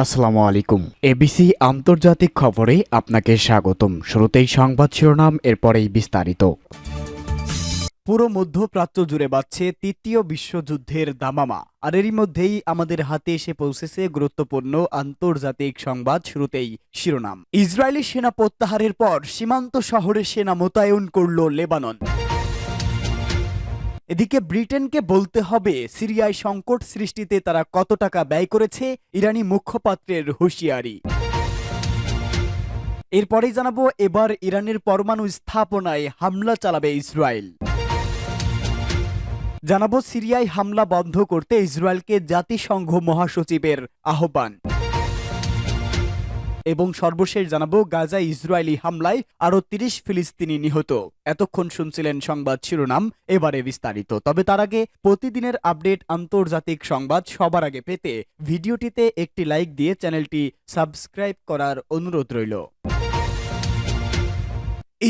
আসসালামু আলাইকুম। এবিসি আন্তর্জাতিক খবরে আপনাকে স্বাগতম। শুরুতেই সংবাদ শিরোনাম, এরপরেই বিস্তারিত। পুরো মধ্যপ্রাচ্য জুড়ে বাজছে তৃতীয় বিশ্বযুদ্ধের দামামা, আর এরই মধ্যেই আমাদের হাতে এসে পৌঁছেছে গুরুত্বপূর্ণ আন্তর্জাতিক সংবাদ। শুরুতেই শিরোনাম। ইসরায়েলি সেনা প্রত্যাহারের পর সীমান্ত শহরে সেনা মোতায়েন করল লেবানন। এদিকে ব্রিটেনকে বলতে হবে সিরিয়ায় সংকট সৃষ্টিতে তারা কত টাকা ব্যয় করেছে, ইরানি মুখপাত্রের হুঁশিয়ারি। এরপরেই জানাবো, এবার ইরানের পরমাণু স্থাপনায় হামলা চালাবে ইসরায়েল। জানাবো, সিরিয়ায় হামলা বন্ধ করতে ইসরায়েলকে জাতিসংঘ মহাসচিবের আহ্বান। এবং সর্বশেষ জানাবো, গাজায় ইসরায়েলি হামলায় আরো ৩০ ফিলিস্তিনি নিহত। এতক্ষণ শুনছিলেন সংবাদ শিরোনাম, এবারে বিস্তারিত। তবে তার আগে প্রতিদিনের আপডেট আন্তর্জাতিক সংবাদ সবার আগে পেতে ভিডিওটিতে একটি লাইক দিয়ে চ্যানেলটি সাবস্ক্রাইব করার অনুরোধ রইল।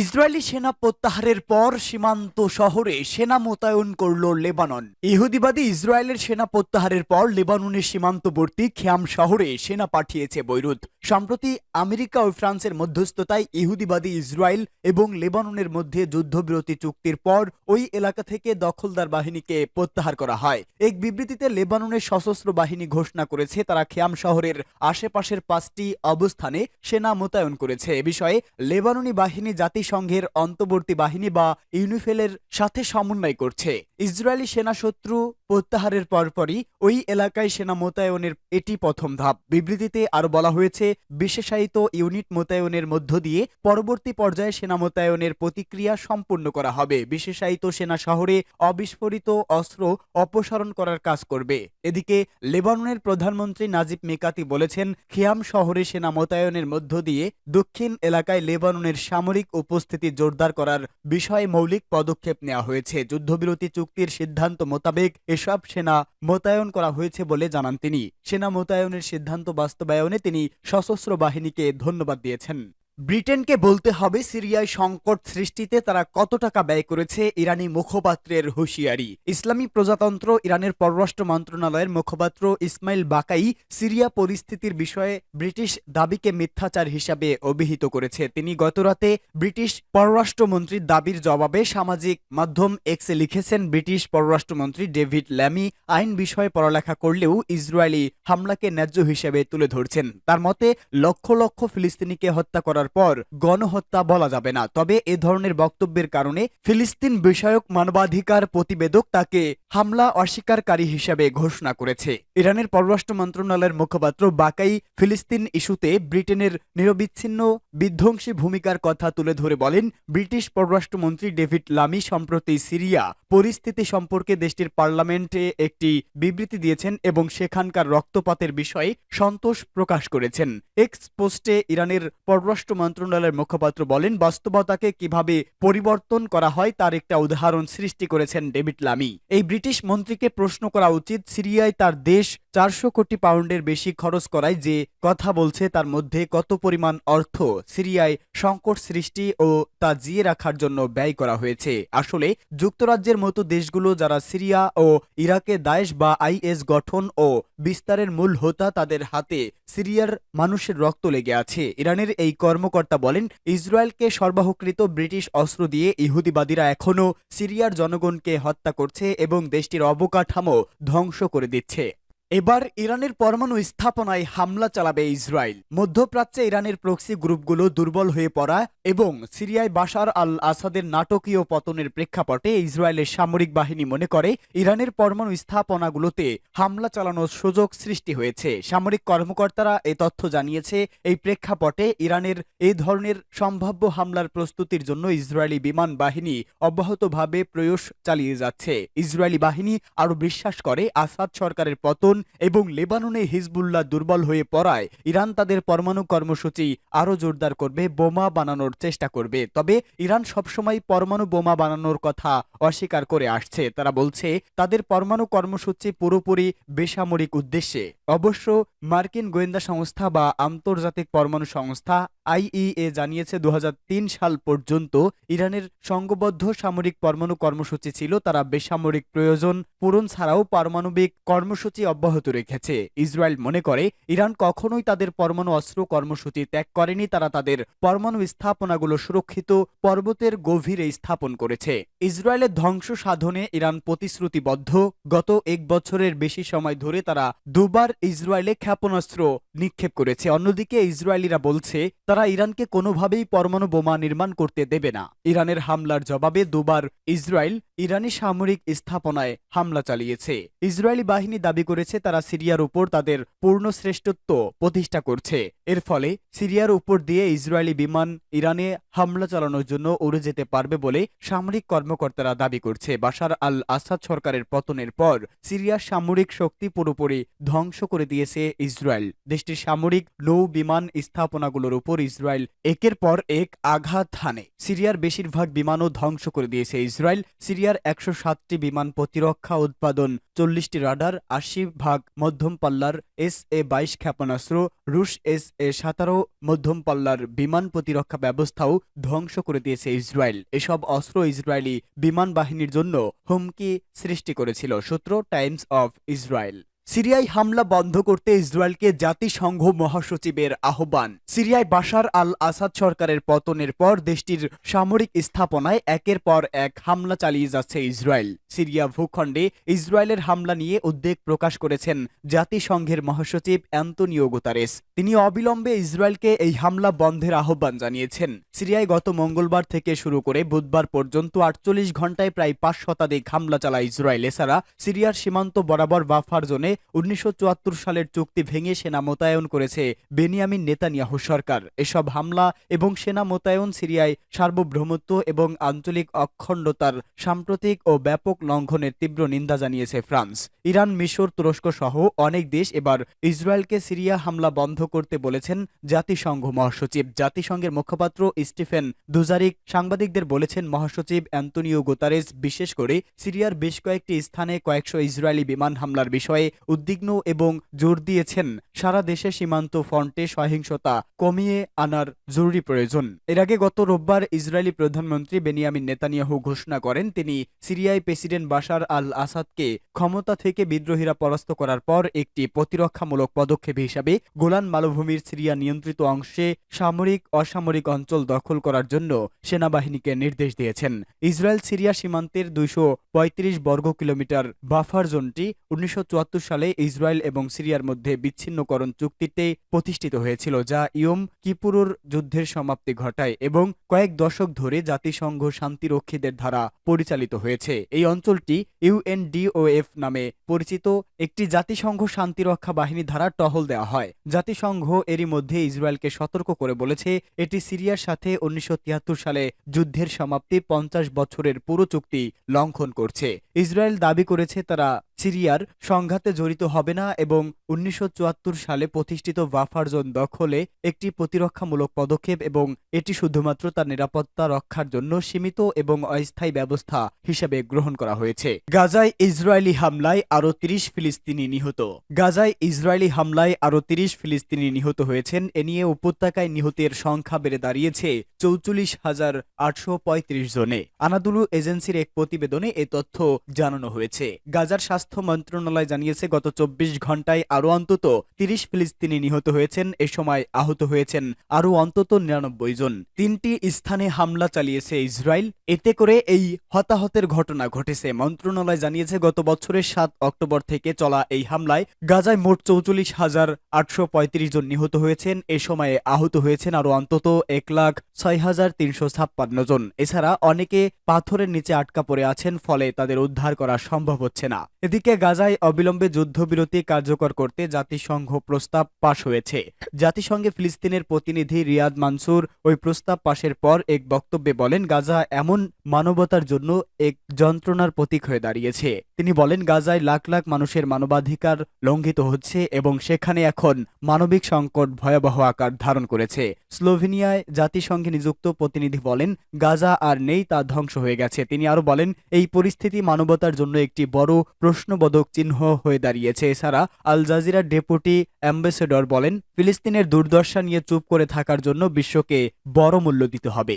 ইসরায়েলি সেনা প্রত্যাহারের পর সীমান্ত শহরে সেনা মোতায়েন করল লেবানন। ইহুদিবাদী ইসরায়েলের সেনা প্রত্যাহারের পর লেবাননের সীমান্তবর্তী খেয়াম শহরে সেনা পাঠিয়েছে বৈরুত। সম্প্রতি আমেরিকা ও ফ্রান্সের মধ্যস্থতায় ইহুদিবাদী ইসরায়েল এবং লেবাননের মধ্যে যুদ্ধবিরতি চুক্তির পর ওই এলাকা থেকে দখলদার বাহিনীকে প্রত্যাহার করা হয়। এক বিবৃতিতে লেবাননের সশস্ত্র বাহিনী ঘোষণা করেছে তারা খেয়াম শহরের আশেপাশের 5টি অবস্থানে সেনা মোতায়েন করেছে। এ বিষয়ে লেবাননি বাহিনী জাতিসংঘের অন্তর্বর্তী বাহিনী বা ইউনিফিলের সাথে সমন্বয় করছে। ইসরায়েলি সেনা শত্রু প্রত্যাহারের পরপরই ওই এলাকায় সেনা মোতায়েনের এটি প্রথম ধাপ। বিবৃতিতে আরো বলা হয়েছে, বিশেষায়িত ইউনিট মোতায়েনের মধ্য দিয়ে পরবর্তী পর্যায়ে সেনা মোতায়েনের প্রতিক্রিয়া সম্পূর্ণ করা হবে। বিশেষায়িত সেনা শহরে অবিস্ফোরিত অস্ত্র অপসারণ করার কাজ করবে। এদিকে লেবাননের প্রধানমন্ত্রী নাজিব মিকাতি বলেছেন, খিয়াম শহরে সেনা মোতায়েনের মধ্য দিয়ে দক্ষিণ এলাকায় লেবাননের সামরিক উপস্থিতি জোরদার করার বিষয়ে মৌলিক পদক্ষেপ নেওয়া হয়েছে। যুদ্ধবিরতি চুক্তির সিদ্ধান্ত মোতাবেক এসব সেনা মোতায়েন করা হয়েছে বলে জানান তিনি। সেনা মোতায়েনের সিদ্ধান্ত বাস্তবায়নে তিনি সশস্ত্র বাহিনীকে ধন্যবাদ দিয়েছেন। ব্রিটেনকে বলতে হবে সিরিয়ায় সংকট সৃষ্টিতে তারা কত টাকা ব্যয় করেছে, ইরানি মুখপাত্রের হুঁশিয়ারি। ইসলামী প্রজাতন্ত্র ইরানের পররাষ্ট্র মন্ত্রণালয়ের মুখপাত্র ইসমাইল বাকাই সিরিয়া পরিস্থিতির বিষয়ে ব্রিটিশ দাবিকে মিথ্যাচার হিসাবে অভিহিত করেছে। তিনি গতরাতে ব্রিটিশ পররাষ্ট্রমন্ত্রীর দাবির জবাবে সামাজিক মাধ্যম এক্সে লিখেছেন, ব্রিটিশ পররাষ্ট্রমন্ত্রী ডেভিড ল্যামি আইন বিষয়ে পড়ালেখা করলেও ইসরায়েলি হামলাকে ন্যায্য হিসেবে তুলে ধরছেন। তার মতে লক্ষ লক্ষ ফিলিস্তিনিকে হত্যা করার পর গণহত্যা বলা যাবে না। তবে এ ধরনের বক্তব্যের কারণে ফিলিস্তিন বিষয়ক মানবাধিকার প্রতিবেদক তাকে হামলা অস্বীকারী হিসেবে ঘোষণা করেছে। ইরানের পররাষ্ট্র মন্ত্রণালয়ের মুখপাত্র বাকাই ফিলিস্তিন ইস্যুতে ব্রিটেনের নিরবিচ্ছিন্ন বিধ্বংসী ভূমিকার কথা তুলে ধরে বলেন, ব্রিটিশ পররাষ্ট্রমন্ত্রী ডেভিড লামি সম্প্রতি সিরিয়া পরিস্থিতি সম্পর্কে দেশটির পার্লামেন্টে একটি বিবৃতি দিয়েছেন এবং সেখানকার রক্তপাতের বিষয়ে সন্তোষ প্রকাশ করেছেন। এক্স পোস্টে ইরানের পররাষ্ট্র মন্ত্রণালয়ের মুখপাত্র বলেন, বাস্তবতাকে কিভাবে পরিবর্তন করা হয় তার একটা উদাহরণ সৃষ্টি করেছেন ডেভিড লামি। এই ব্রিটিশ মন্ত্রীকে প্রশ্ন করা উচিত, সিরিয়ায় তার দেশ 400 কোটি পাউন্ডের বেশি খরচ করায় যে কথা বলছে তার মধ্যে কত পরিমাণ অর্থ সিরিয়ায় সংকট সৃষ্টি ও তা জিয়ে রাখার জন্য ব্যয় করা হয়েছে। আসলে যুক্তরাজ্যের মতো দেশগুলো যারা সিরিয়া ও ইরাকে দায়েশ বা আইএস গঠন ও বিস্তারের মূল হোতা, তাদের হাতে সিরিয়ার মানুষের রক্ত লেগে আছে। ইরানের এই কর্মকর্তা বলেন, ইসরায়েলকে সরবরাহকৃত ব্রিটিশ অস্ত্র দিয়ে ইহুদিবাদীরা এখনও সিরিয়ার জনগণকে হত্যা করছে এবং দেশটির অবকাঠামো ধ্বংস করে দিচ্ছে। এবার ইরানের পরমাণু স্থাপনায় হামলা চালাবে ইসরায়েল। মধ্যপ্রাচ্যে ইরানের প্রক্সি গ্রুপগুলো দুর্বল হয়ে পড়া এবং সিরিয়ায় বাশার আল আসাদের নাটকীয় পতনের প্রেক্ষাপটে ইসরায়েলের সামরিক বাহিনী মনে করে ইরানের পরমাণু স্থাপনাগুলোতে হামলা চালানোর সুযোগ সৃষ্টি হয়েছে। সামরিক কর্মকর্তারা এ তথ্য জানিয়েছে। এই প্রেক্ষাপটে ইরানের এই ধরনের সম্ভাব্য হামলার প্রস্তুতির জন্য ইসরায়েলি বিমান বাহিনী অব্যাহতভাবে প্রয়াস চালিয়ে যাচ্ছে। ইসরায়েলি বাহিনী আরও বিশ্বাস করে আসাদ সরকারের পতন এবং লেবাননে হিজবুল্লাহ দুর্বল হয়ে পড়ায় ইরান তাদের পরমাণু কর্মসূচি আরও জোরদার করবে, বোমা বানানোর চেষ্টা করবে। তবে ইরান সবসময় পরমাণু বোমা বানানোর কথা অস্বীকার করে আসছে। তারা বলছে তাদের পরমাণু কর্মসূচি পুরোপুরি বেসামরিক উদ্দেশ্যে। অবশ্য মার্কিন গোয়েন্দা সংস্থা বা আন্তর্জাতিক পরমাণু সংস্থা আইইএ জানিয়েছে 2003 সাল পর্যন্ত ইরানের সংঘবদ্ধ সামরিক পরমাণু কর্মসূচি ছিল। তারা বেসামরিক প্রয়োজন পূরণ ছাড়াও পারমাণবিক কর্মসূচি অব্যাহত রেখেছে। ইসরায়েল মনে করে ইরান কখনোই তাদের পরমাণু অস্ত্র কর্মসূচি ত্যাগ করেনি। তারা তাদের পরমাণু স্থাপনাগুলো সুরক্ষিত পর্বতের গভীরে স্থাপন করেছে। ইসরায়েলের ধ্বংস সাধনে ইরান প্রতিশ্রুতিবদ্ধ। গত 1 বছরের বেশি সময় ধরে তারা দুবার ইসরায়েলে ক্ষেপণাস্ত্র নিক্ষেপ করেছে। অন্যদিকে ইসরায়েলিরা বলছে তারা ইরানকে কোনোভাবেই পরমাণু বোমা নির্মাণ করতে দেবে না। ইরানের হামলার জবাবে দুবার ইসরায়েল ইরানি সামরিক স্থাপনায় হামলা চালিয়েছে। ইসরায়েলি বাহিনী দাবি করেছে তারা সিরিয়ার উপর তাদের পূর্ণ শ্রেষ্ঠত্ব প্রতিষ্ঠা করছে। এর ফলে সিরিয়ার উপর দিয়ে ইসরায়েলি বিমান ইরানে হামলা চালানোর জন্য উড়ে যেতে পারবে বলে সামরিক কর্মকর্তারা দাবি করছে। বাশার আল আসাদ সরকারের পতনের পর সিরিয়ার সামরিক শক্তি পুরোপুরি ধ্বংস করে দিয়েছে ইসরায়েল। দেশটির সামরিক নৌ বিমান স্থাপনাগুলোর উপর ইসরায়েল একের পর এক আঘাত হানে। সিরিয়ার বেশিরভাগ বিমানও ধ্বংস করে দিয়েছে ইসরায়েল। সিরিয়ার 107টি বিমান প্রতিরক্ষা উৎপাদন, 40টি রাডার, 80 ভাগ মধ্যম পাল্লার SA-22 ক্ষেপণাস্ত্র, রুশ SA-17 মধ্যম পাল্লার বিমান প্রতিরক্ষা ব্যবস্থাও ধ্বংস করে দিয়েছে ইসরায়েল। এসব অস্ত্র ইসরায়েলি বিমান বাহিনীর জন্য হুমকি সৃষ্টি করেছিল। সূত্র টাইমস অফ ইসরায়েল। সিরিয়ায় হামলা বন্ধ করতে ইসরায়েলকে জাতিসংঘ মহাসচিবের আহ্বান। সিরিয়ায় বাশার আল আসাদ সরকারের পতনের পর দেশটির সামরিক স্থাপনায় একের পর এক হামলা চালিয়ে যাচ্ছে ইসরায়েল। সিরিয়া ভূখণ্ডে ইসরায়েলের হামলা নিয়ে উদ্বেগ প্রকাশ করেছেন জাতিসংঘের মহাসচিব অ্যান্তোনিও গুতারেস। তিনি অবিলম্বে ইসরায়েলকে এই হামলা বন্ধের আহ্বান জানিয়েছেন। সিরিয়ায় গত মঙ্গলবার থেকে শুরু করে বুধবার পর্যন্ত 48 ঘণ্টায় প্রায় 5 শতাধিক হামলা চালায় ইসরায়েল। এছাড়া সিরিয়ার সীমান্ত বরাবর বাফার জোনে 1974 সালের চুক্তি ভেঙে সেনা মোতায়েন করেছে বেনিয়ামিন নেতানিয়াহু সরকার। এসব হামলা এবং সেনা মোতায়েন সিরিয়ায় সার্বভৌমত্ব এবং আঞ্চলিক অখণ্ডতার সাম্প্রতিক ও ব্যাপক লঙ্ঘনের তীব্র নিন্দা জানিয়েছে ফ্রান্স, ইরান, মিশর, তুরস্ক সহ অনেক দেশ এবার ইসরায়েলকে সিরিয়া হামলা বন্ধ করতে বলেছেন জাতিসংঘ মহাসচিব। জাতিসংঘের মুখপাত্র স্টিফেন দুজারিক সাংবাদিকদের বলেছেন, মহাসচিব অ্যান্তোনিও গুতারেস বিশেষ করে সিরিয়ার বেশ কয়েকটি স্থানে কয়েকশো ইসরায়েলি বিমান হামলার বিষয়ে উদ্বিগ্ন এবং জোর দিয়েছেন সারা দেশে সীমান্ত ফ্রন্টে সহিংসতা কমিয়ে আনার জরুরি প্রয়োজন। এর আগে গত রোববার ইসরায়েলি প্রধানমন্ত্রী বেনিয়ামিন নেতানিয়াহু ঘোষণা করেন তিনি সিরিয়ায় প্রেসিডেন্ট বাশার আল আসাদকে ক্ষমতা থেকে বিদ্রোহীরা পরাস্ত করার পর একটি প্রতিরক্ষামূলক পদক্ষেপ হিসাবে গোলান মালভূমির সিরিয়া নিয়ন্ত্রিত অংশে সামরিক অসামরিক অঞ্চল দখল করার জন্য সেনাবাহিনীকে নির্দেশ দিয়েছেন। ইসরায়েল সিরিয়া সীমান্তের 235 বর্গ কিলোমিটার বাফার জোনটি 1974 সালে ইসরায়েল এবং সিরিয়ার মধ্যে বিচ্ছিন্নকরণ চুক্তিতে প্রতিষ্ঠিত হয়েছিল, যা ইয়ম কিপুরের যুদ্ধের সমাপ্তি ঘটায় এবং কয়েক দশক ধরে জাতিসংঘ শান্তিরক্ষীদের দ্বারা পরিচালিত হয়েছে। এই অঞ্চলটি UNDOF নামে পরিচিত একটি জাতিসংঘ শান্তিরক্ষা বাহিনী দ্বারা টহল দেওয়া হয়। জাতিসংঘ এরই মধ্যে ইসরায়েলকে সতর্ক করে বলেছে এটি সিরিয়ার সাথে 1973 সালে যুদ্ধের সমাপ্তি 50 বছরের পুরো চুক্তি লঙ্ঘন করছে। ইসরায়েল দাবি করেছে তারা সিরিয়ার সংঘাতে জড়িত হবে না এবং 1974 সালে প্রতিষ্ঠিত বাফার জোন দখলে একটি প্রতিরক্ষামূলক পদক্ষেপ এবং এটি শুধুমাত্র তার নিরাপত্তা রক্ষার জন্য সীমিত এবং অস্থায়ী ব্যবস্থা হিসেবে গ্রহণ করা হয়েছে। গাজায় ইসরায়েলি হামলায় আরও 30 ফিলিস্তিনি নিহত। গাজায় ইসরায়েলি হামলায় আরও 30 ফিলিস্তিনি নিহত হয়েছেন। এ নিয়ে উপত্যকায় নিহতের সংখ্যা বেড়ে দাঁড়িয়েছে 44,835 জনে। আনাদুলু এজেন্সির এক প্রতিবেদনে এ তথ্য জানানো হয়েছে। গাজার স্বাস্থ্য মন্ত্রণালয় জানিয়েছে গত 24 ঘণ্টায় আরও অন্তত 30 ফিলিস্তিনি নিহত হয়েছেন। এ সময় আহত হয়েছেন আরও অন্তত 99 জন। 3টি স্থানে হামলা চালিয়েছে ইসরায়েল। এতে করে এই হতাহতের ঘটনা ঘটেছে। মন্ত্রণালয় জানিয়েছে গত বছরের 7 অক্টোবর থেকে চলা এই হামলায় গাজায় মোট 44,835 জন নিহত হয়েছেন। এ সময়ে আহত হয়েছেন আরও অন্তত 1,06,356 জন। এছাড়া অনেকে পাথরের নিচে আটকা পড়ে আছেন, ফলে তাদের উদ্ধার করা সম্ভব হচ্ছে না। এদিকে গাজায় অবিলম্বে যুদ্ধবিরতি কার্যকর করতে জাতিসংঘ প্রস্তাব পাশ হয়েছে। জাতিসংঘে ফিলিস্তিনের প্রতিনিধি রিয়াদ মানসুর ওই প্রস্তাব পাশের পর এক বক্তব্যে বলেন, গাজা এমন মানবতার জন্য এক যন্ত্রণার প্রতীক হয়ে দাঁড়িয়েছে। তিনি বলেন, গাজায় লাখ লাখ মানুষের মানবাধিকার লঙ্ঘিত হচ্ছে এবং সেখানে এখন মানবিক সংকট ভয়াবহ আকার ধারণ করেছে। স্লোভেনিয়ায় জাতিসংঘে নিযুক্ত প্রতিনিধি বলেন, গাজা আর নেই, তা ধ্বংস হয়ে গেছে। তিনি আরো বলেন, এই পরিস্থিতি মানবতার জন্য একটি বড় প্রশ্ন প্রশ্নবোধক চিহ্ন হয়ে দাঁড়িয়েছে। এছাড়া আল জাজিরার ডেপুটি অ্যাম্বাসেডর বলেন, ফিলিস্তিনের দুর্দশা নিয়ে চুপ করে থাকার জন্য বিশ্বকে বড় মূল্য দিতে হবে।